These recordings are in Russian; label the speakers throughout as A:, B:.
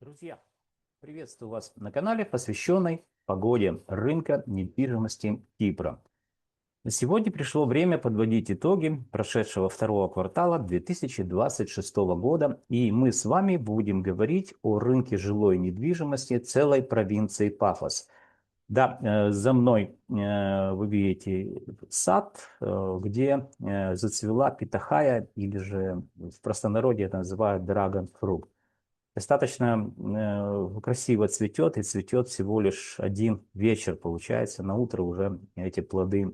A: Друзья, приветствую вас на канале, посвященной погоде рынка недвижимости Кипра. На сегодня пришло время подводить итоги прошедшего второго квартала 2026 года, и мы с вами будем говорить о рынке жилой недвижимости целой провинции Пафос. Да, за мной вы видите сад, где зацвела питахая, или же в простонародье это называют драгонфрукт. Достаточно красиво цветет, и цветет всего лишь один вечер, получается. На утро уже эти плоды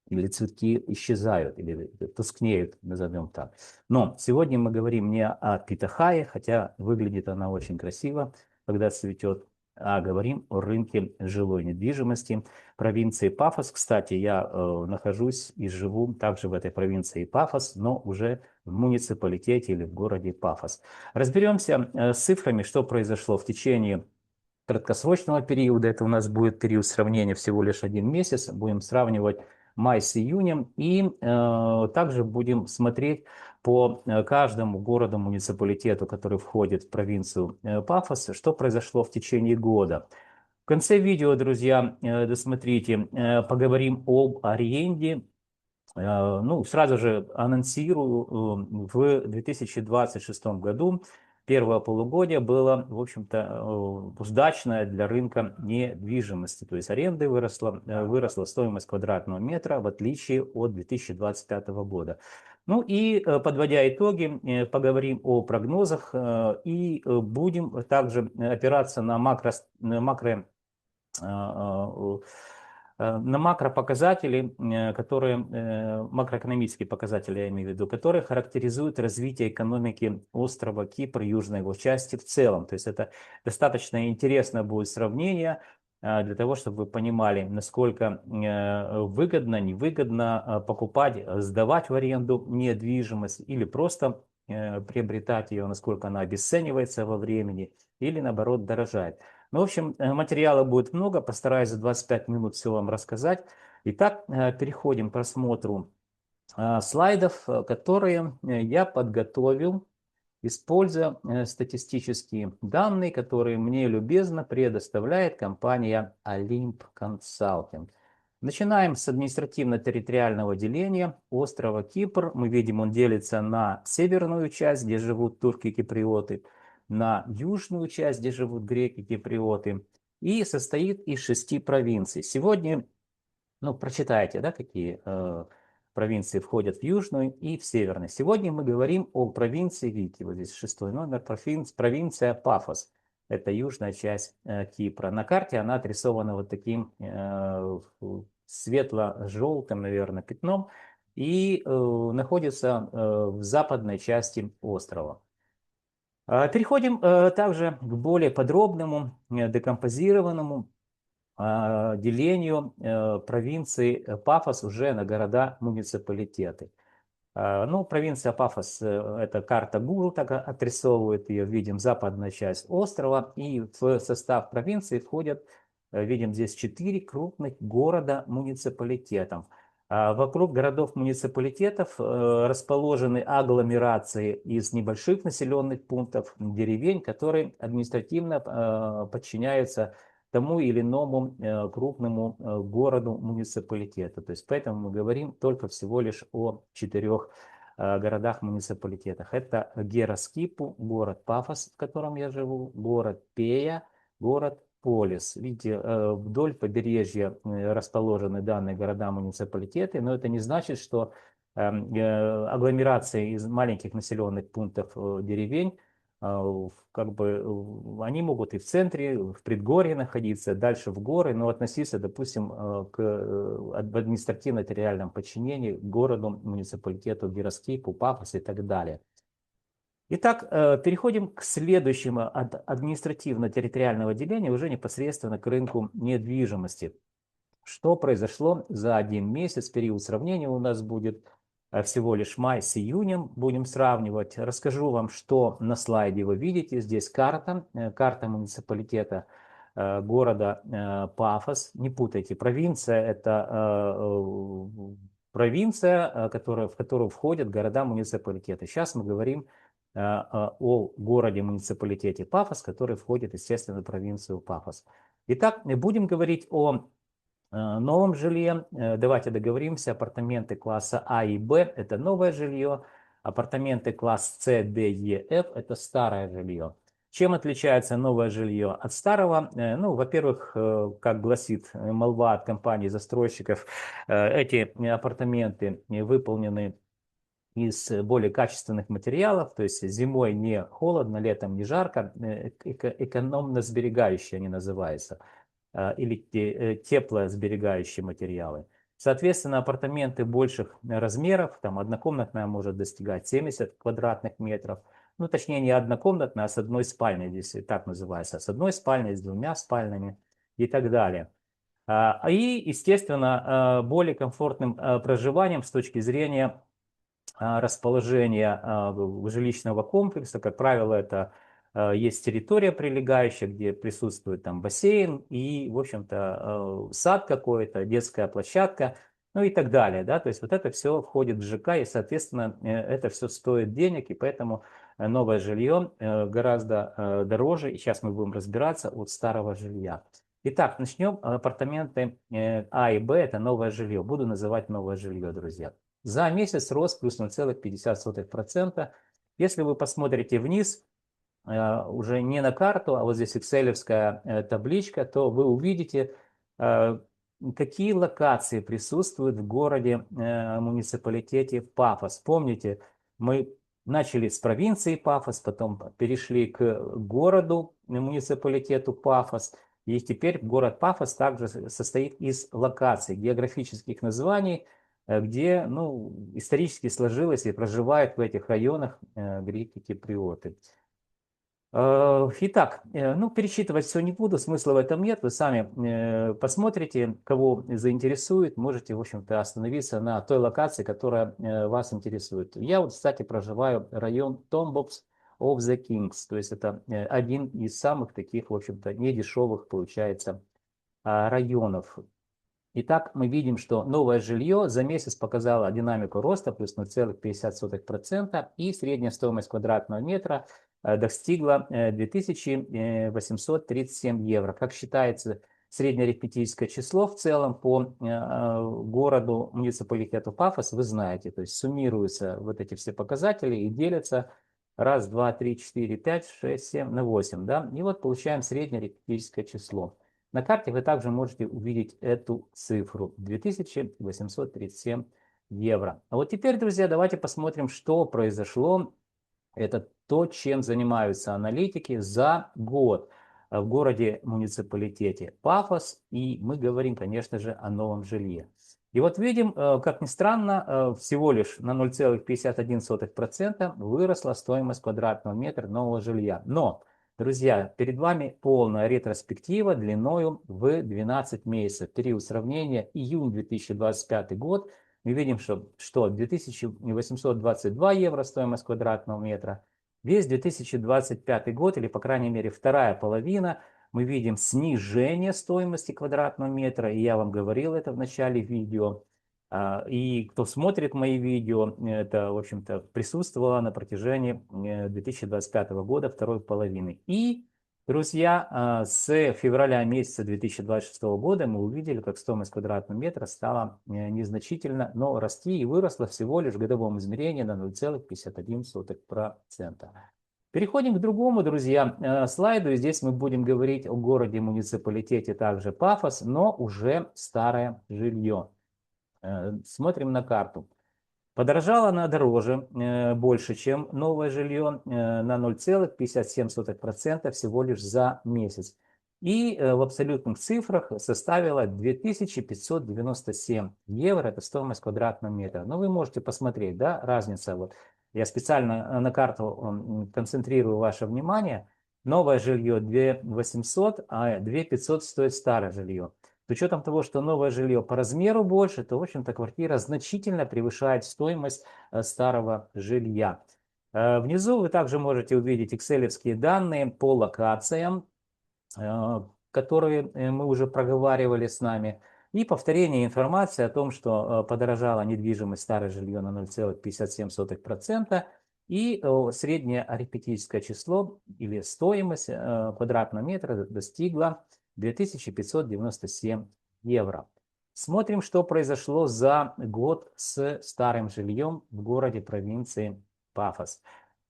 A: или цветки исчезают, или тускнеют, назовем так. Но сегодня мы говорим не о питахае, хотя выглядит она очень красиво, когда цветет, а говорим о рынке жилой недвижимости провинции Пафос. Кстати, я нахожусь и живу также в этой провинции Пафос, но уже в муниципалитете или в городе Пафос. Разберемся с цифрами, что произошло в течение краткосрочного периода. Это у нас будет период сравнения всего лишь один месяц. Будем сравнивать май с июнем. И также будем смотреть по каждому городу, муниципалитету, который входит в провинцию Пафос, что произошло в течение года. В конце видео, друзья, досмотрите, поговорим об аренде. Ну, сразу же анонсирую, в 2026 году первое полугодие было, в общем-то, удачное для рынка недвижимости. То есть аренды выросла стоимость квадратного метра, в отличие от 2025 года. Ну и подводя итоги, поговорим о прогнозах и будем также опираться на на макропоказатели, макроэкономические показатели, я имею в виду, которые характеризуют развитие экономики острова Кипр, южной его части в целом. То есть это достаточно интересное будет сравнение для того, чтобы вы понимали, насколько выгодно, невыгодно покупать, сдавать в аренду недвижимость или просто приобретать ее, насколько она обесценивается во времени или наоборот дорожает. Ну, в общем, материала будет много, постараюсь за 25 минут все вам рассказать. Итак, переходим к просмотру слайдов, которые я подготовил, используя статистические данные, которые мне любезно предоставляет компания Olymp Consulting. Начинаем с административно-территориального деления острова Кипр. Мы видим, он делится на северную часть, где живут турки-киприоты, на южную часть, где живут греки-киприоты, и состоит из 6 провинций. Сегодня, ну, прочитайте, да, какие провинции входят в южную и в северную. Сегодня мы говорим о провинции, видите, вот здесь 6 номер, провинция Пафос. Это южная часть Кипра. На карте она отрисована вот таким светло-желтым, наверное, пятном и находится в западной части острова. Переходим также к более подробному, декомпозированному делению провинции Пафос уже на города-муниципалитеты. Ну, провинция Пафос, это карта Google так отрисовывает ее, видим западная часть острова, и в состав провинции входят, видим здесь 4 крупных города-муниципалитетов. Вокруг городов-муниципалитетов расположены агломерации из небольших населенных пунктов, деревень, которые административно подчиняются тому или иному крупному городу, муниципалитету. То есть поэтому мы говорим только всего лишь о 4 городах-муниципалитетах. Это Гераскипу, город Пафос, в котором я живу, город Пея, город Полис. Видите, вдоль побережья расположены данные города-муниципалитеты, но это не значит, что агломерации из маленьких населенных пунктов деревень как бы они могут и в центре, в предгорье находиться, дальше в горы, но относиться, допустим, в административно-территориальном подчинении к городу, муниципалитету, Гироскипу, Пафос и так далее. Итак, переходим к следующему от административно-территориального деления уже непосредственно к рынку недвижимости. Что произошло за один месяц, период сравнения у нас будет всего лишь май с июнем, будем сравнивать. Расскажу вам, что на слайде вы видите. Здесь карта муниципалитета города Пафос. Не путайте, провинция – это провинция, в которую входят города-муниципалитеты. Сейчас мы говорим о городе-муниципалитете Пафос, который входит, естественно, в провинцию Пафос. Итак, будем говорить о новом жилье. Давайте договоримся. Апартаменты класса А и Б – это новое жилье. Апартаменты класс С, Д, Е, Ф – это старое жилье. Чем отличается новое жилье от старого? Ну, во-первых, как гласит молва от компаний-застройщиков, эти апартаменты выполнены из более качественных материалов, то есть зимой не холодно, летом не жарко, экономно сберегающие они называются, или теплосберегающие материалы. Соответственно, апартаменты больших размеров, там однокомнатная может достигать 70 квадратных метров, ну точнее не однокомнатная, а с одной спальней, здесь так называется, с одной спальней, с двумя спальнями и так далее. И, естественно, более комфортным проживанием с точки зрения расположения жилищного комплекса. Как правило, это есть территория прилегающая, где присутствует там бассейн и, в общем-то, сад какой-то, детская площадка, ну и так далее. Да? То есть вот это все входит в ЖК, и, соответственно, это все стоит денег, и поэтому новое жилье гораздо дороже, и сейчас мы будем разбираться, от старого жилья. Итак, начнем. Апартаменты А и Б – это новое жилье. Буду называть новое жилье, друзья. За месяц рост плюс 0,50%. Если вы посмотрите вниз, уже не на карту, а вот здесь экселевская табличка, то вы увидите, какие локации присутствуют в городе, муниципалитете Пафос. Помните, мы начали с провинции Пафос, потом перешли к городу, муниципалитету Пафос. И теперь город Пафос также состоит из локаций, географических названий, где исторически сложилось и проживают в этих районах греки-киприоты. Итак, перечитывать все не буду, смысла в этом нет. Вы сами посмотрите, кого заинтересует, можете, в общем-то, остановиться на той локации, которая вас интересует. Я вот, кстати, проживаю район Tombox of the Kings, то есть это один из самых таких, в общем-то, недешевых, получается, районов. Итак, мы видим, что новое жилье за месяц показало динамику роста плюс 0,50%, и средняя стоимость квадратного метра достигла 2837 евро. Как считается среднеарифметическое число в целом по городу, муниципалитету Пафос, вы знаете. То есть суммируются вот эти все показатели и делятся раз, два, три, четыре, пять, шесть, семь на 8. Да? И вот получаем среднеарифметическое число. На карте вы также можете увидеть эту цифру 2837 евро. А вот теперь, друзья, давайте посмотрим, что произошло. Это то, чем занимаются аналитики за год в городе-муниципалитете Пафос. И мы говорим, конечно же, о новом жилье. И вот видим, как ни странно, всего лишь на 0,51% выросла стоимость квадратного метра нового жилья. Но, друзья, перед вами полная ретроспектива длиною в 12 месяцев. Период сравнения июнь 2025 год. Мы видим, что 2822 евро стоимость квадратного метра. Весь 2025 год, или по крайней мере вторая половина, мы видим снижение стоимости квадратного метра. И я вам говорил это в начале видео. И кто смотрит мои видео, это, в общем-то, присутствовало на протяжении 2025 года, второй половины. И, друзья, с февраля месяца 2026 года мы увидели, как стоимость квадратного метра стала незначительно, но расти, и выросла всего лишь в годовом измерении на 0,51%. Переходим к другому, друзья, слайду. И здесь мы будем говорить о городе-муниципалитете, также Пафос, но уже старое жилье. Смотрим на карту. Подорожало она дороже, больше, чем новое жилье, на 0,57% всего лишь за месяц. И в абсолютных цифрах составила 2597 евро, это стоимость квадратного метра. Но вы можете посмотреть, да, разница. Вот я специально на карту концентрирую ваше внимание. Новое жилье 2800, а 2500 стоит старое жилье. С учетом того, что новое жилье по размеру больше, то, в общем-то, квартира значительно превышает стоимость старого жилья. Внизу вы также можете увидеть экселевские данные по локациям, которые мы уже проговаривали с нами. И повторение информации о том, что подорожала недвижимость, старое жилье на 0,57%. И среднее арифметическое число или стоимость квадратного метра достигла 2597 евро. Смотрим, что произошло за год с старым жильем в городе провинции Пафос.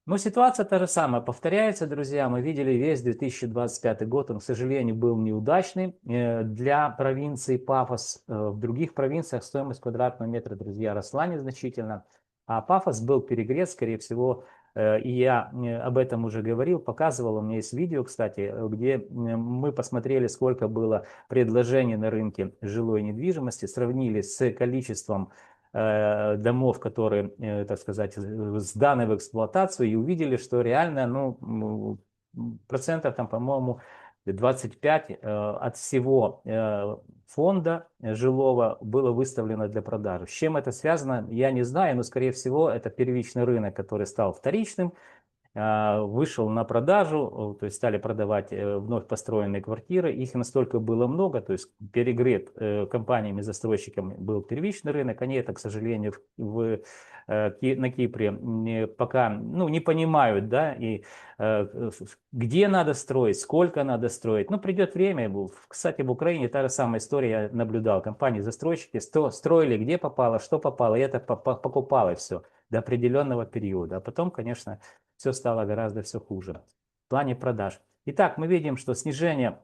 A: Но ситуация та же самая повторяется, друзья. Мы видели весь 2025 год, он, к сожалению, был неудачный для провинции Пафос. В других провинциях стоимость квадратного метра, друзья, росла незначительно. А Пафос был перегрет, скорее всего, и я об этом уже говорил, показывал. У меня есть видео, кстати, где мы посмотрели, сколько было предложений на рынке жилой недвижимости, сравнили с количеством домов, которые, так сказать, сданы в эксплуатацию, и увидели, что реально, ну, процентов там, по-моему, 25 от всего фонда жилого было выставлено для продажи. С чем это связано, я не знаю, но, скорее всего, это первичный рынок, который стал вторичным, вышел на продажу, то есть стали продавать вновь построенные квартиры. Их настолько было много, то есть перегрет компаниями-застройщиками был первичный рынок. Они это, к сожалению, на Кипре пока не понимают, да, и где надо строить, сколько надо строить. Ну, придет время. Кстати, в Украине та же самая история, я наблюдал. Компании-застройщики строили где попало, что попало, и это покупало все до определенного периода. А потом, конечно, все стало гораздо все хуже в плане продаж. Итак, мы видим, что снижение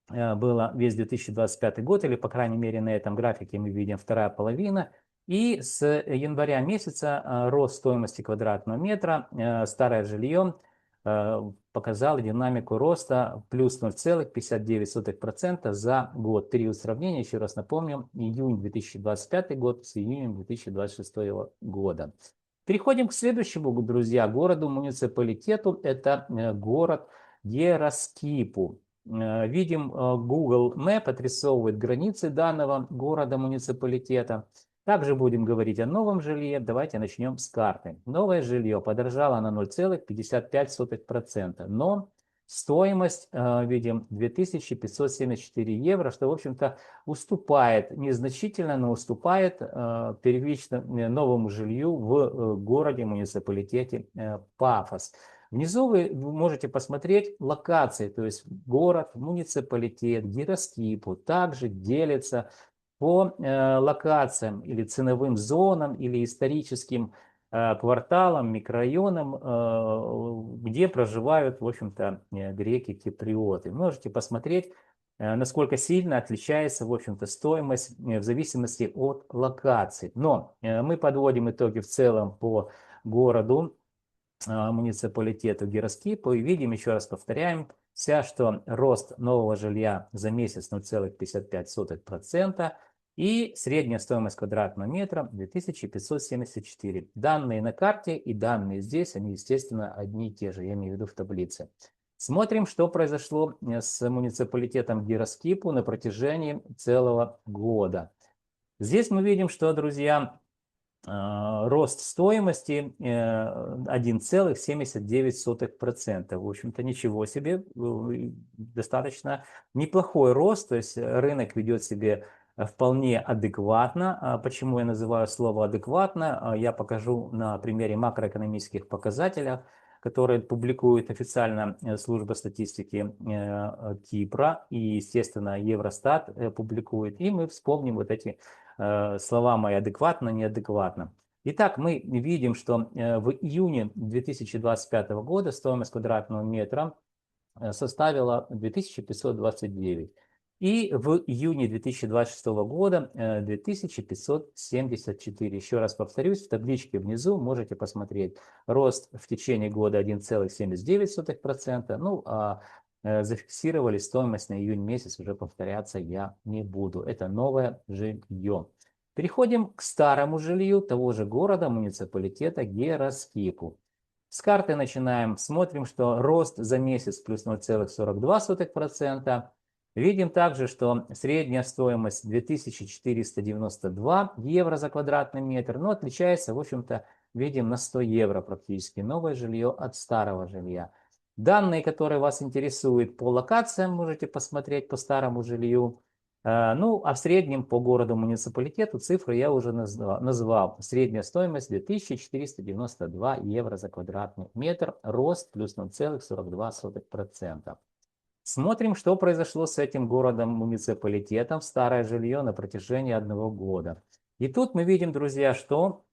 A: было весь 2025 год, или, по крайней мере, на этом графике мы видим вторая половина. И с января месяца рост стоимости квадратного метра, старое жилье, показал динамику роста плюс 0,59% за год. Период сравнения, еще раз напомню, июнь 2025 год с июнем 2026 года. Переходим к следующему, друзья, городу-муниципалитету. Это город Гераскипу. Видим, Google Map отрисовывает границы данного города-муниципалитета. Также будем говорить о новом жилье. Давайте начнем с карты. Новое жилье подорожало на 0,55%, но стоимость, видим, 2574 евро, что, в общем-то, уступает, незначительно, но уступает первичному новому жилью в городе-муниципалитете Пафос. Внизу вы можете посмотреть локации, то есть город, муниципалитет, Гераскипу также делится по локациям или ценовым зонам, или историческим кварталам, микрорайонам, где проживают, в общем-то, греки-киприоты. Можете посмотреть, насколько сильно отличается, в общем-то, стоимость в зависимости от локаций. Но мы подводим итоги в целом по городу, муниципалитету Гераскипу, и видим, еще раз повторяем, что рост нового жилья за месяц 0,55%, и средняя стоимость квадратного метра 2574. Данные на карте и данные здесь, они, естественно, одни и те же, я имею в виду в таблице. Смотрим, что произошло с муниципалитетом Гераскипу на протяжении целого года. Здесь мы видим, что, друзья, рост стоимости 1,79%. В общем-то, ничего себе, достаточно неплохой рост, то есть рынок ведет себя вполне адекватно. Почему я называю слово адекватно? Я покажу на примере макроэкономических показателей, которые публикует официально служба статистики Кипра, и, естественно, Евростат публикует, и мы вспомним вот эти слова мои: адекватно, неадекватно. Итак, мы видим, что в июне 2025 года стоимость квадратного метра составила 2529. И в июне 2026 года 2574. Еще раз повторюсь, в табличке внизу можете посмотреть рост в течение года 1,79%. Ну, а зафиксировали стоимость на июнь месяц, уже повторяться я не буду. Это новое жилье. Переходим к старому жилью того же города, муниципалитета Гераскипу. С карты начинаем, смотрим, что рост за месяц плюс 0,42%. Видим также, что средняя стоимость 2492 евро за квадратный метр, но отличается, в общем-то, видим, на 100 евро практически новое жилье от старого жилья. Данные, которые вас интересуют по локациям, можете посмотреть по старому жилью. Ну, а в среднем по городу-муниципалитету цифры я уже назвал. Средняя стоимость 2492 евро за квадратный метр, рост плюс 0,42%. Смотрим, что произошло с этим городом-муниципалитетом в старое жилье на протяжении 1 года. И тут мы видим, друзья, что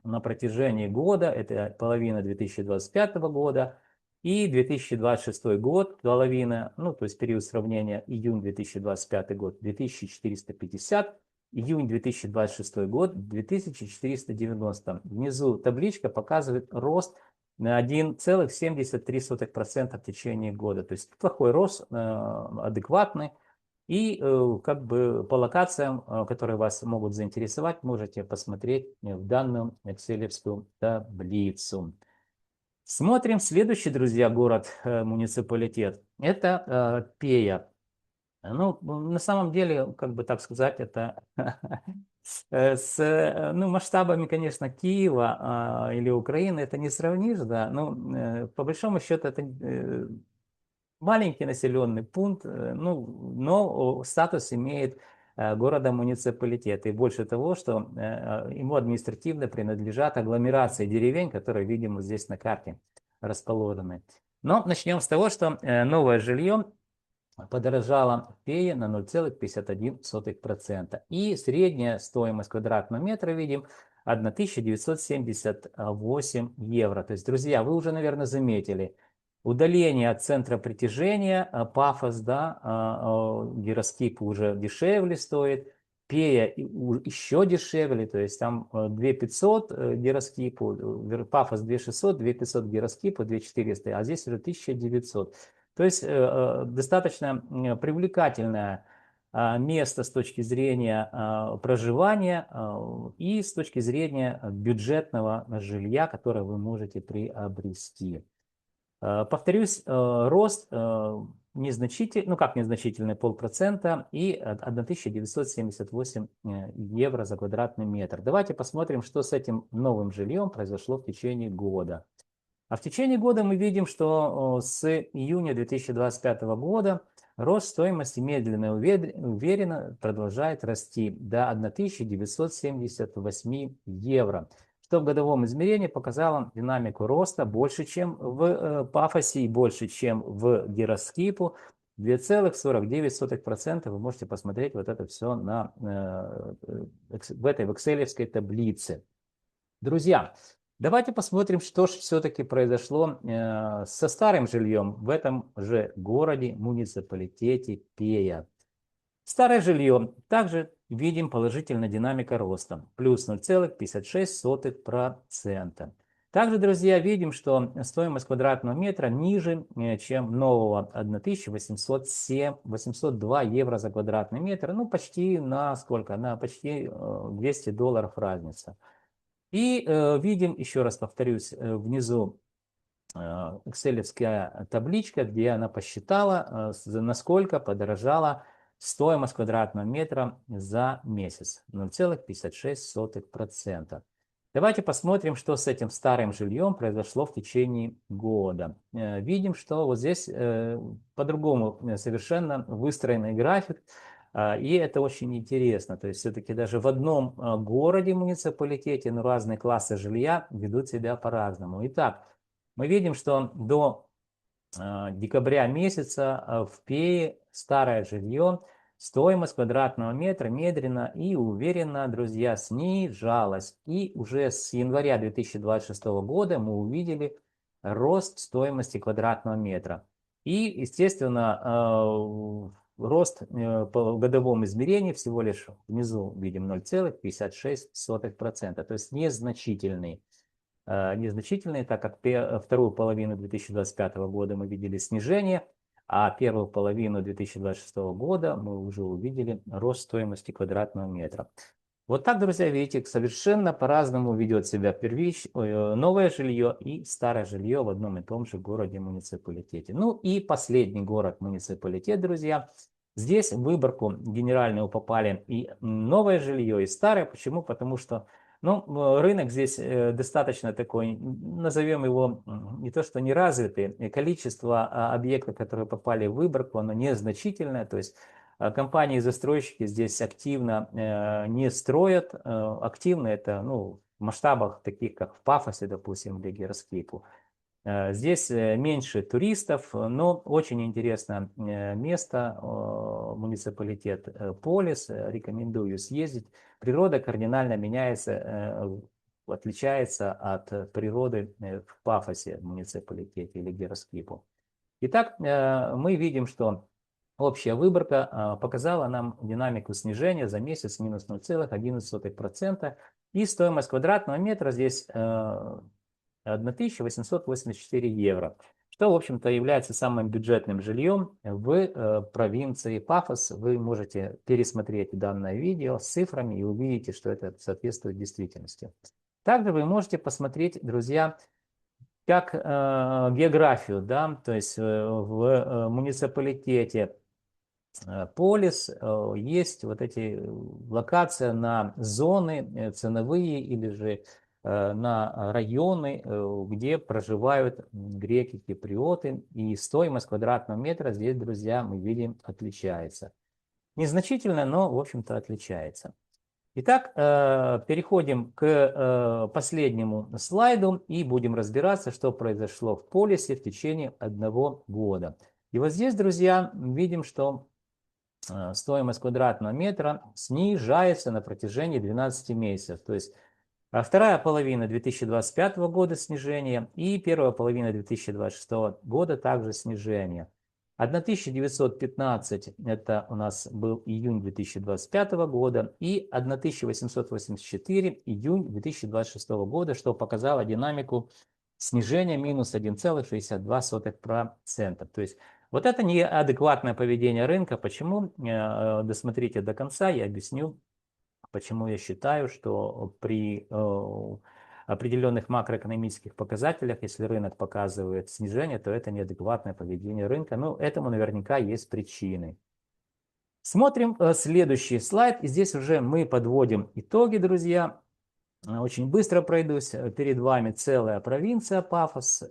A: на протяжении года, это половина 2025 года, и 2026 год, половина, ну, то есть период сравнения июнь 2025 год 2450, июнь 2026 год 2490. Внизу табличка показывает рост на 1,73% в течение года. То есть плохой рост, адекватный. И как бы по локациям, которые вас могут заинтересовать, можете посмотреть в данную экселевскую таблицу. Смотрим следующий, друзья, город-муниципалитет. Это Пея. Ну, на самом деле, как бы так сказать, это с ну, масштабами, конечно, Киева или Украины это не сравнишь, да. Но по большому счету это маленький населенный пункт, ну, но статус имеет города-муниципалитета. И больше того, что ему административно принадлежат агломерации деревень, которые видим вот здесь на карте расположены. Но начнем с того, что новое жилье подорожало в Пее на 0,51%. И средняя стоимость квадратного метра, видим, 1978 евро. То есть, друзья, вы уже, наверное, заметили, удаление от центра притяжения, Пафос, да, гироскип уже дешевле стоит, Пея еще дешевле, то есть там 2500 гироскипу, Пафос 2600, 2500 гироскипу, 2400, а здесь уже 1900. То есть достаточно привлекательное место с точки зрения проживания и с точки зрения бюджетного жилья, которое вы можете приобрести. Повторюсь, рост незначительный, ну как незначительный, 0,5% и 1978 евро за квадратный метр. Давайте посмотрим, что с этим новым жильем произошло в течение года. А в течение года мы видим, что с июня 2025 года рост стоимости медленно и уверенно продолжает расти до 1978 евро, что в годовом измерении показало динамику роста больше, чем в Пафосе и больше, чем в Гироскипу. 2,49%. Вы можете посмотреть вот это все в этой экселевской таблице. Друзья, давайте посмотрим, что же все-таки произошло со старым жильем в этом же городе, муниципалитете Пея. Старое жилье также видим положительная динамика роста, плюс 0,56%. Также, друзья, видим, что стоимость квадратного метра ниже, чем нового 1802 евро за квадратный метр. Ну, почти на сколько? На почти $200 разница. И видим, еще раз повторюсь, внизу экселевская табличка, где она посчитала, насколько подорожала стоимость квадратного метра за месяц. 0,56%. Давайте посмотрим, что с этим старым жильем произошло в течение года. Видим, что вот здесь по-другому совершенно выстроенный график. И это очень интересно. То есть все-таки даже в одном городе, муниципалитете, но разные классы жилья ведут себя по-разному. Итак, мы видим, что до декабря месяца в Пее старое жилье, стоимость квадратного метра медленно и уверенно, друзья, снижалась. И уже с января 2026 года мы увидели рост стоимости квадратного метра. И, естественно, рост по годовому измерению всего лишь внизу видим 0,56%, то есть незначительный. Незначительные, так как вторую половину 2025 года мы видели снижение, а первую половину 2026 года мы уже увидели рост стоимости квадратного метра. Вот так, друзья, видите, совершенно по-разному ведет себя новое жилье и старое жилье в одном и том же городе-муниципалитете. Ну и последний город-муниципалитет, друзья. Здесь в выборку генеральную попали и новое жилье, и старое. Почему? Потому что рынок здесь достаточно такой, назовем его не то что неразвитый, количество объектов, которые попали в выборку, оно незначительное, то есть Компании-застройщики здесь активно не строят. Активно это, ну, в масштабах таких, как в Пафосе, допустим, или Гироскипу. Здесь меньше туристов, но очень интересное место, муниципалитет Полис. Рекомендую съездить. Природа кардинально меняется, отличается от природы в Пафосе, муниципалитете или Гироскипу. Итак, мы видим, что общая выборка показала нам динамику снижения за месяц минус 0,11%. И стоимость квадратного метра здесь 1884 евро, что, в общем-то, является самым бюджетным жильем в провинции Пафос. Вы можете пересмотреть данное видео с цифрами и увидите, что это соответствует действительности. Также вы можете посмотреть, друзья, как географию, да, то есть в муниципалитете Полис есть вот эти локация на зоны ценовые или же на районы, где проживают греки-киприоты, и стоимость квадратного метра здесь, друзья, мы видим, отличается. Незначительно, но, в общем-то, отличается. Итак, переходим к последнему слайду и будем разбираться, что произошло в Полисе в течение 1 года. И вот здесь, друзья, видим, что стоимость квадратного метра снижается на протяжении 12 месяцев. То есть вторая половина 2025 года снижение и первая половина 2026 года также снижение. 1915 это у нас был июнь 2025 года и 1884 июнь 2026 года, что показало динамику снижения минус 1,62%. То есть вот это неадекватное поведение рынка. Почему? Досмотрите до конца, я объясню, почему я считаю, что при определенных макроэкономических показателях, если рынок показывает снижение, то это неадекватное поведение рынка. Но этому наверняка есть причины. Смотрим следующий слайд. И здесь уже мы подводим итоги, друзья. Очень быстро пройдусь. Перед вами целая провинция Пафос.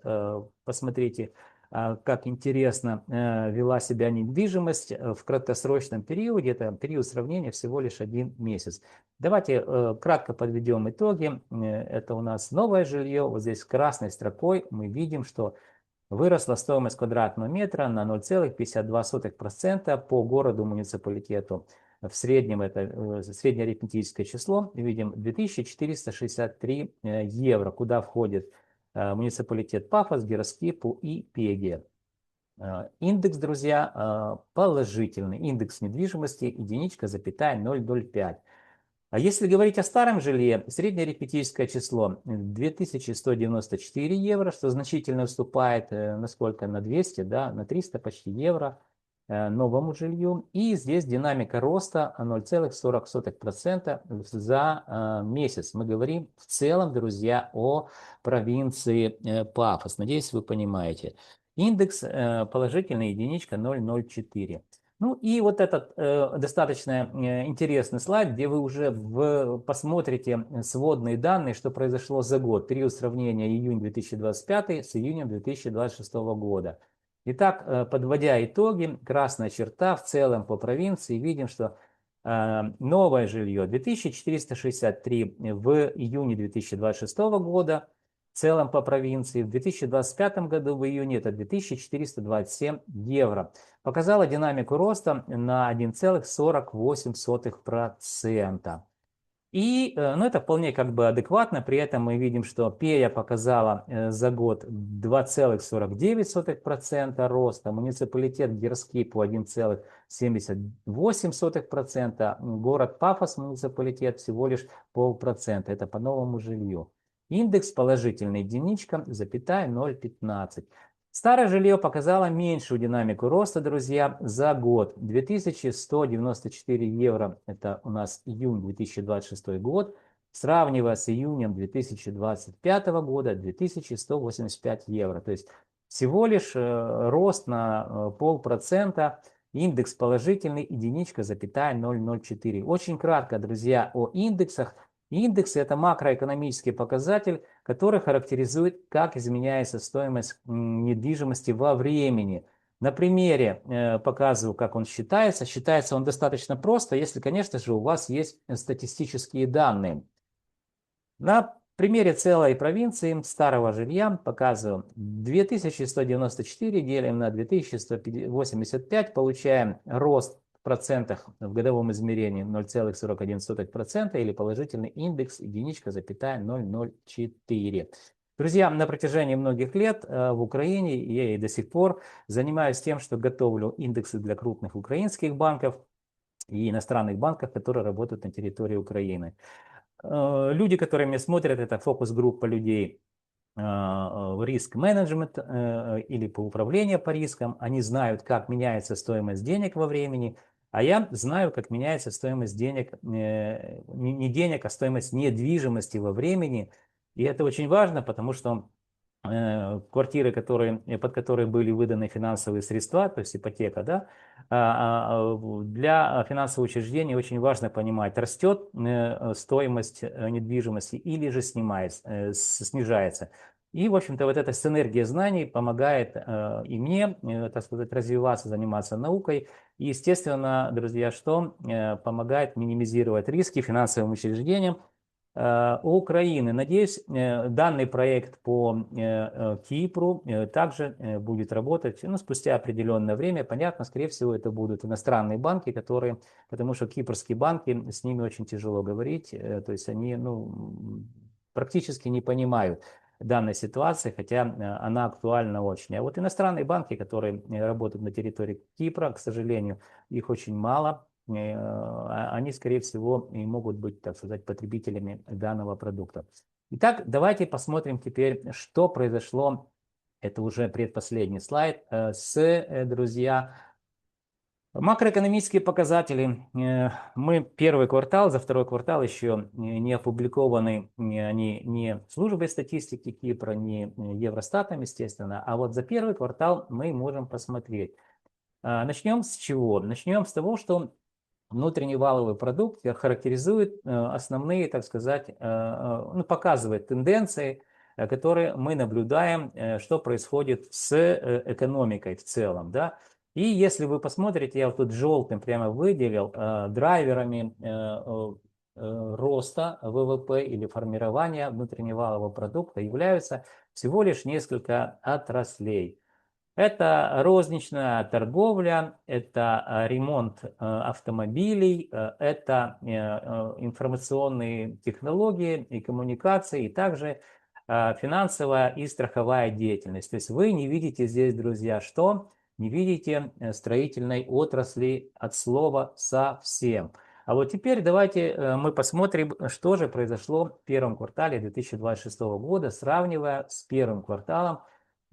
A: Посмотрите, как интересно вела себя недвижимость в краткосрочном периоде. Это период сравнения всего лишь 1 месяц. Давайте кратко подведем итоги. Это у нас новое жилье. Вот здесь красной строкой мы видим, что выросла стоимость квадратного метра на 0,52% по городу, муниципалитету. В среднем это среднеарифметическое число. Видим 2463 евро, куда входит муниципалитет Пафос, Гироскипу и Пегия. Индекс, друзья, положительный. Индекс недвижимости 1,005. А если говорить о старом жилье, среднеарифметическое число 2194 евро, что значительно уступает, насколько, на 200, да, на 300 почти евро новому жилью. И здесь динамика роста 0,40% за месяц. Мы говорим в целом, друзья, о провинции Пафос. Надеюсь, вы понимаете. Индекс положительный, единичка 0,04. Ну и вот этот достаточно интересный слайд, где вы уже посмотрите сводные данные, что произошло за год, период сравнения июнь 2025 с июнем 2026 года. Итак, подводя итоги, красная черта в целом по провинции, видим, что новое жилье 2463 в июне 2026 года, в целом по провинции, в 2025 году в июне это 2427 евро. Показала динамику роста на 1,48%. И ну, это вполне как бы адекватно. При этом мы видим, что Пея показала за год 2,49% роста, муниципалитет Гироскипу 1,78%, город Пафос муниципалитет всего лишь 0,5%. Это по новому жилью. Индекс положительный единичка, запятая 0,15. Старое жилье показало меньшую динамику роста, друзья, за год. 2194 евро, это у нас июнь 2026 год, сравнивая с июнем 2025 года, 2185 евро. То есть всего лишь рост на 0,5%, индекс положительный, единичка, запятая 0,04. Очень кратко, друзья, о индексах. Индекс – это макроэкономический показатель, который характеризует, как изменяется стоимость недвижимости во времени. На примере показываю, как он считается. Считается он достаточно просто, если, конечно же, у вас есть статистические данные. На примере целой провинции старого жилья показываю 2194 делим на 2185, получаем рост в процентах в годовом измерении 0,41% или положительный индекс единичка, запятая 0,04. Друзья, на протяжении многих лет в Украине я и до сих пор занимаюсь тем, что готовлю индексы для крупных украинских банков и иностранных банков, которые работают на территории Украины. Люди, которые меня смотрят, это фокус-группа людей в риск-менеджмент или по управлению по рискам. Они знают, как меняется стоимость денег во времени, а я знаю, как меняется стоимость денег, не денег, а стоимость недвижимости во времени. И это очень важно, потому что квартиры, под которые были выданы финансовые средства, то есть ипотека, да, для финансового учреждения очень важно понимать, растет стоимость недвижимости или же снижается. И, в общем-то, вот эта синергия знаний помогает и мне, так сказать, развиваться, заниматься наукой. И, естественно, друзья, что помогает минимизировать риски финансовым учреждениям, у Украины. Надеюсь, данный проект по Кипру также будет работать спустя определенное время. Понятно, скорее всего, это будут иностранные банки, потому что кипрские банки, с ними очень тяжело говорить, то есть они практически не понимают данной ситуации, хотя она актуальна очень. А вот иностранные банки, которые работают на территории Кипра, к сожалению, их очень мало. Они, скорее всего, и могут быть, так сказать, потребителями данного продукта. Итак, давайте посмотрим теперь, что произошло. Это уже предпоследний слайд. Друзья, макроэкономические показатели. Мы первый квартал, за второй квартал еще не опубликованы они не службой статистики Кипра, не Евростатом, естественно, а вот за первый квартал мы можем посмотреть. Начнем с чего? Начнем с того, что внутренний валовый продукт характеризует основные, так сказать, показывает тенденции, которые мы наблюдаем, что происходит с экономикой в целом. Да? И если вы посмотрите, я вот тут желтым прямо выделил, драйверами роста ВВП или формирования внутреннего валового продукта являются всего лишь несколько отраслей. Это розничная торговля, это ремонт автомобилей, это информационные технологии и коммуникации, и также финансовая и страховая деятельность. То есть вы не видите здесь, друзья, что? Не видите строительной отрасли от слова совсем. А вот теперь давайте мы посмотрим, что же произошло в первом квартале 2026 года, сравнивая с первым кварталом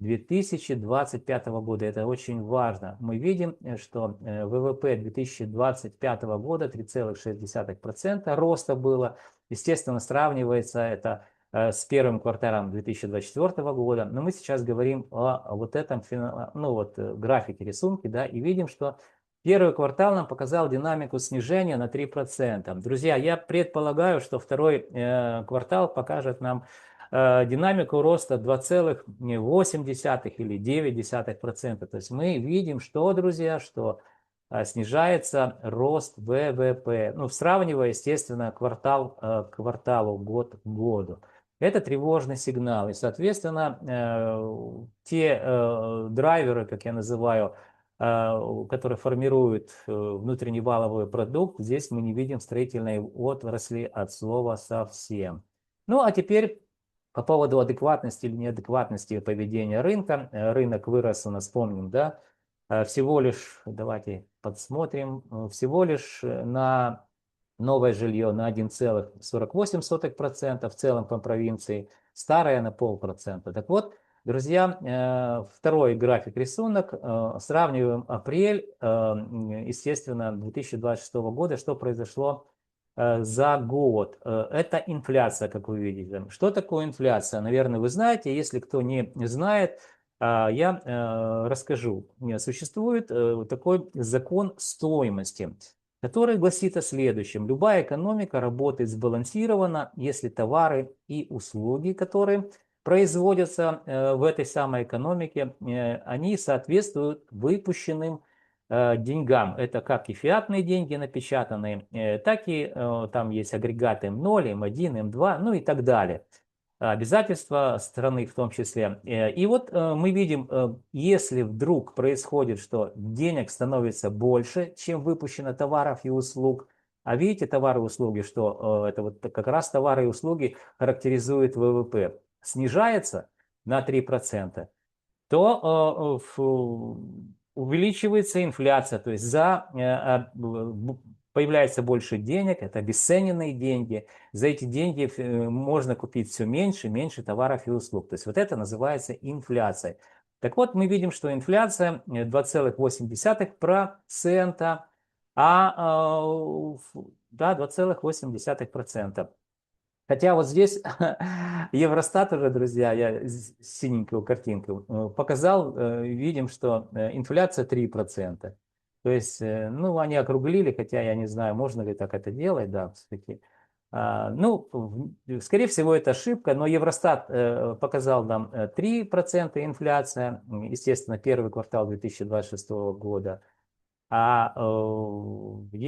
A: 2025 года. Это очень важно. Мы видим, что ВВП 2025 года 3,6% роста было. Естественно, сравнивается это с первым кварталом 2024 года. Но мы сейчас говорим о вот этом графике, рисунке, да, и видим, что первый квартал нам показал динамику снижения на 3%. Друзья, я предполагаю, что второй квартал покажет нам динамику роста 2,8 или 9%. То есть мы видим, что, друзья, что снижается рост ВВП, сравнивая, естественно, квартал к кварталу, год к году. Это тревожный сигнал. И, соответственно, те драйверы, как я называю, которые формируют внутренний валовый продукт, здесь мы не видим строительной отрасли от слова совсем. Ну, а теперь по поводу адекватности или неадекватности поведения рынка. Рынок вырос, у нас помним, да, всего лишь, давайте подсмотрим, всего лишь на новое жилье на 1,48%, в целом по провинции, старое на 0,5%. Так вот, друзья, второй график рисунок, сравниваем апрель, естественно, 2026 года, что произошло за год. Это инфляция, как вы видите. Что такое инфляция? Наверное, вы знаете. Если кто не знает, я расскажу. Существует такой закон стоимости, который гласит о следующем. Любая экономика работает сбалансированно, если товары и услуги, которые производятся в этой самой экономике, они соответствуют выпущенным деньгам. Это как и фиатные деньги напечатанные, так и там есть агрегаты М0, М1, М2, ну и так далее. Обязательства страны в том числе. И вот мы видим, если вдруг происходит, что денег становится больше, чем выпущено товаров и услуг, а видите, товары и услуги, что это вот как раз товары и услуги характеризуют ВВП, снижается на 3%, то увеличивается инфляция, то есть появляется больше денег, это обесцененные деньги, за эти деньги можно купить все меньше, меньше товаров и услуг. То есть вот это называется инфляцией. Так вот, мы видим, что инфляция 2,8%, да, 2,8%. Хотя вот здесь Евростат уже, друзья, я синенькую картинку показал, видим, что инфляция 3%. То есть, ну, они округлили, хотя я не знаю, можно ли так это делать, да, все-таки. Ну, скорее всего, это ошибка, но Евростат показал нам 3% инфляция, естественно, первый квартал 2026 года, а не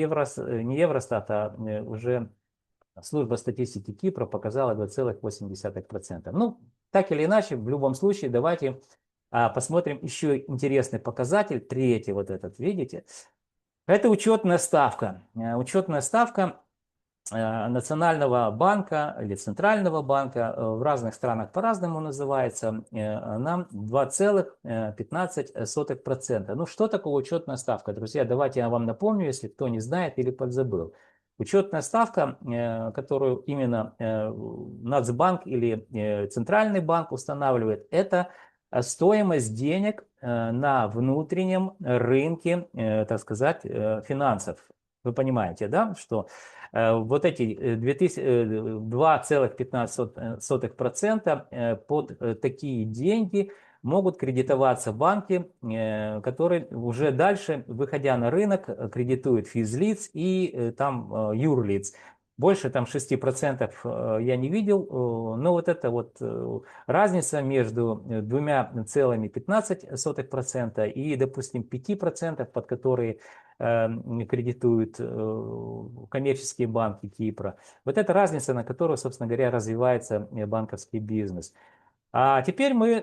A: Евростат, а уже служба статистики Кипра показала 2,8%. Ну, так или иначе, в любом случае, давайте посмотрим еще интересный показатель, третий вот этот, видите? Это учетная ставка. Учетная ставка Национального банка или Центрального банка, в разных странах по-разному называется, нам 2,15%. Ну, что такое учетная ставка, друзья? Давайте я вам напомню, если кто не знает или подзабыл. Учетная ставка, которую именно Нацбанк или Центральный банк устанавливает, это стоимость денег на внутреннем рынке, так сказать, финансов. Вы понимаете, да, что вот эти 2,15% под такие деньги могут кредитоваться банки, которые уже дальше, выходя на рынок, кредитуют физлиц и там юрлиц. Больше там 6% я не видел, но вот это вот разница между 2,15% и, допустим, 5%, под которые кредитуют коммерческие банки Кипра. Вот это разница, на которую, собственно говоря, развивается банковский бизнес. А теперь мы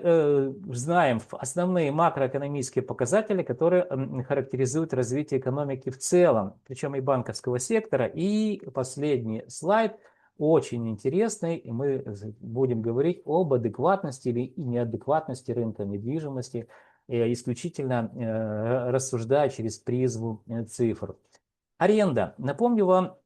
A: знаем основные макроэкономические показатели, которые характеризуют развитие экономики в целом, причем и банковского сектора. И последний слайд очень интересный, и мы будем говорить об адекватности или неадекватности рынка недвижимости, исключительно рассуждая через призму цифр. Аренда. Напомню вам,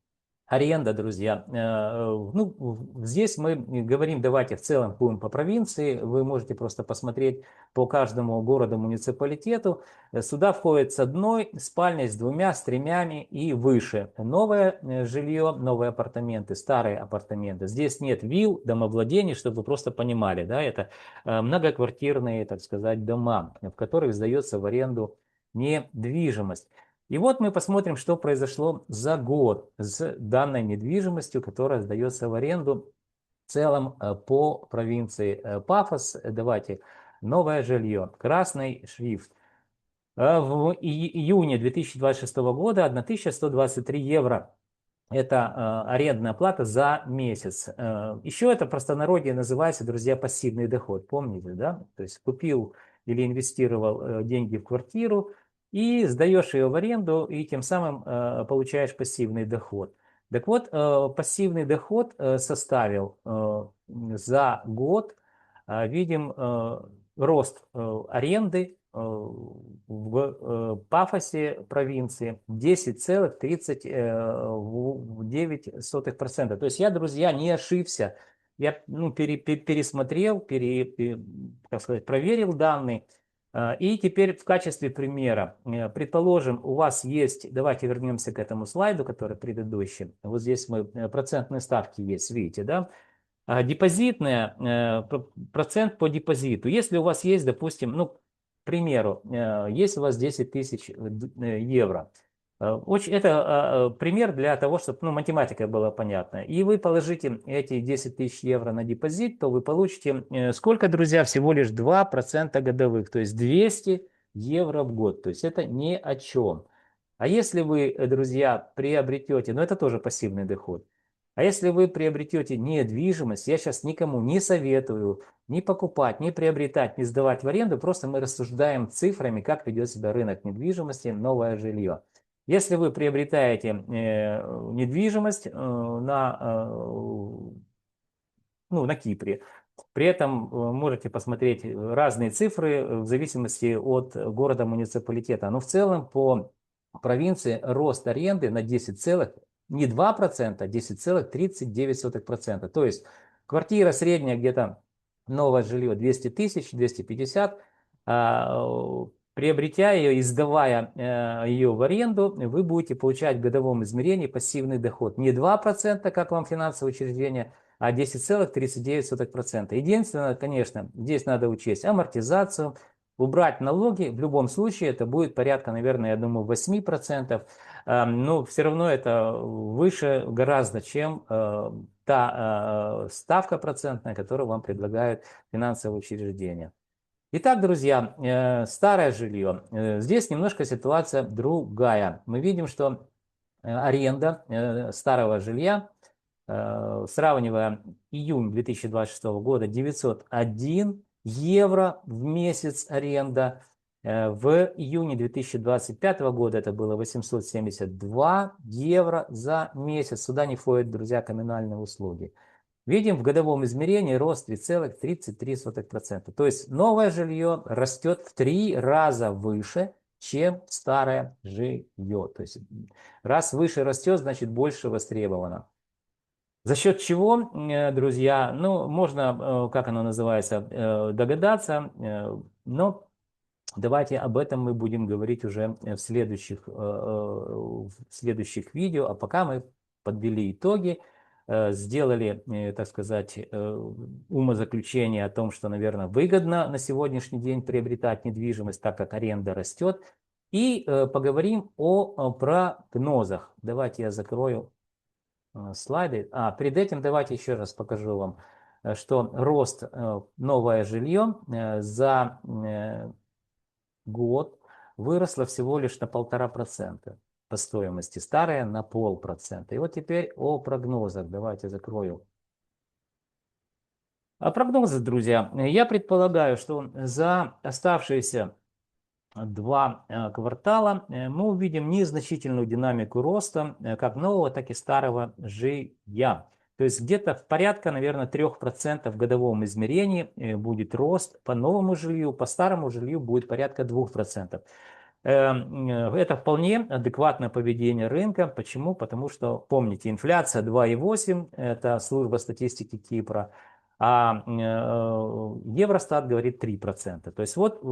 A: аренда, друзья. Ну, здесь мы говорим, давайте в целом будем по провинции. Вы можете просто посмотреть по каждому городу, муниципалитету. Сюда входит с одной спальней, с двумя, с тремя и выше. Новое жилье, новые апартаменты, старые апартаменты. Здесь нет вилл, домовладений, чтобы вы просто понимали. Да, это многоквартирные, так сказать, дома, в которых сдается в аренду недвижимость. И вот мы посмотрим, что произошло за год с данной недвижимостью, которая сдается в аренду в целом по провинции Пафос. Давайте, новое жилье, красный шрифт. В июне 2026 года 1123 евро. Это арендная плата за месяц. Еще это простонародье называется, друзья, пассивный доход. Помните, да? То есть купил или инвестировал деньги в квартиру и сдаешь ее в аренду, и тем самым получаешь пассивный доход. Так вот, пассивный доход составил за год, видим, рост аренды в Пафосе провинции 10,39%. То есть я, друзья, не ошибся. Я пересмотрел, как сказать, проверил данные. И теперь в качестве примера, предположим, у вас есть, давайте вернемся к этому слайду, который предыдущий. Вот здесь мы процентные ставки есть, видите, да? Депозитная, процент по депозиту. Если у вас есть, допустим, ну, к примеру, есть у вас 10 тысяч евро, Это пример для того, чтобы математика была понятна. И вы положите эти 10 тысяч евро на депозит, то вы получите сколько, друзья? Всего лишь 2% годовых, то есть 200 евро в год. То есть это ни о чем. А если вы, друзья, приобретете, это тоже пассивный доход. А если вы приобретете недвижимость, я сейчас никому не советую ни покупать, ни приобретать, ни сдавать в аренду, просто мы рассуждаем цифрами, как ведет себя рынок недвижимости, новое жилье. Если вы приобретаете недвижимость на Кипре, при этом можете посмотреть разные цифры в зависимости от города, муниципалитета. Но в целом по провинции рост аренды на 10 целых, не 2%, а 10,39%. То есть квартира средняя где-то, новое жилье 200 тысяч, 250, приобретя ее и сдавая ее в аренду, вы будете получать в годовом измерении пассивный доход. Не 2%, как вам финансовое учреждение, а 10,39%. Единственное, конечно, здесь надо учесть амортизацию, убрать налоги. В любом случае это будет порядка, наверное, я думаю, 8%. Но все равно это выше гораздо, чем та ставка процентная, которую вам предлагают финансовые учреждения. Итак, друзья, старое жилье. Здесь немножко ситуация другая. Мы видим, что аренда старого жилья, сравнивая июнь 2026 года, 901 евро в месяц аренда. В июне 2025 года это было 872 евро за месяц. Сюда не входят, друзья, коммунальные услуги. Видим в годовом измерении рост 3,33%. То есть новое жилье растет в 3 раза выше, чем старое жилье. То есть раз выше растет, значит больше востребовано. За счет чего, друзья, можно, как оно называется, догадаться, но давайте об этом мы будем говорить уже в следующих видео, а пока мы подвели итоги, сделали, так сказать, умозаключение о том, что, наверное, выгодно на сегодняшний день приобретать недвижимость, так как аренда растет, и поговорим о прогнозах. Давайте я закрою слайды. Перед этим давайте еще раз покажу вам, что рост новое жилье за год выросло всего лишь на 1,5% по стоимости, старое на 0,5%. И вот теперь о прогнозах. Давайте закрою. Прогнозы, друзья. Я предполагаю, что за оставшиеся 2 квартала мы увидим незначительную динамику роста как нового, так и старого жилья. То есть где-то в порядка, наверное, 3% в годовом измерении будет рост по новому жилью, по старому жилью будет порядка 2%. Это вполне адекватное поведение рынка. Почему? Потому что, помните, инфляция 2,8, это служба статистики Кипра, а Евростат говорит 3%. То есть вот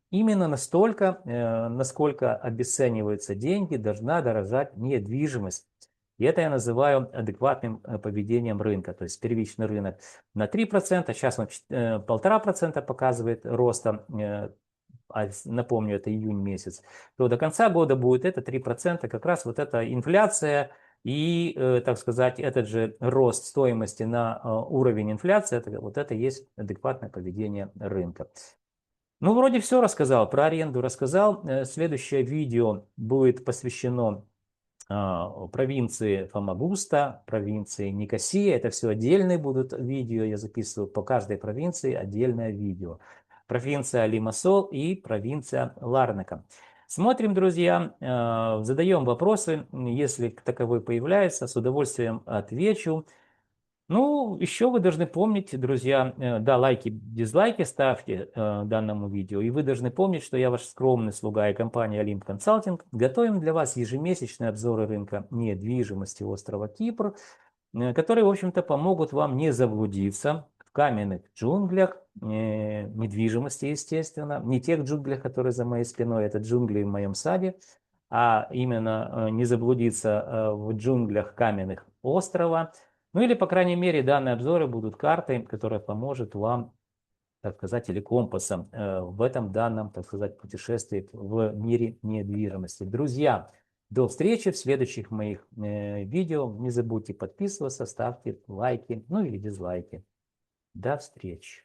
A: именно настолько, насколько обесцениваются деньги, должна дорожать недвижимость. И это я называю адекватным поведением рынка. То есть первичный рынок на 3%, сейчас он 1,5% показывает роста, напомню, это июнь месяц, то до конца года будет это 3%, как раз вот эта инфляция и, так сказать, этот же рост стоимости на уровень инфляции, вот это есть адекватное поведение рынка. Вроде все рассказал, про аренду рассказал. Следующее видео будет посвящено провинции Фамагуста, провинции Никосия. Это все отдельные будут видео, я записываю по каждой провинции отдельное видео. Провинция Лимассол и провинция Ларнака. Смотрим, друзья, задаем вопросы, если таковой появляется, с удовольствием отвечу. Еще вы должны помнить, друзья, да, лайки, дизлайки ставьте данному видео. И вы должны помнить, что я ваш скромный слуга и компания Олимп Консалтинг готовим для вас ежемесячные обзоры рынка недвижимости острова Кипр, которые, в общем-то, помогут вам не заблудиться в каменных джунглях недвижимости, естественно. Не тех джунглях, которые за моей спиной, это джунгли в моем саде, а именно не заблудиться в джунглях каменных острова. Или, по крайней мере, данные обзоры будут картой, которая поможет вам, так сказать, или компасом в этом данном, так сказать, путешествии в мире недвижимости. Друзья, До встречи в следующих моих видео. Не забудьте подписываться, ставьте лайки, ну или дизлайки. До встречи.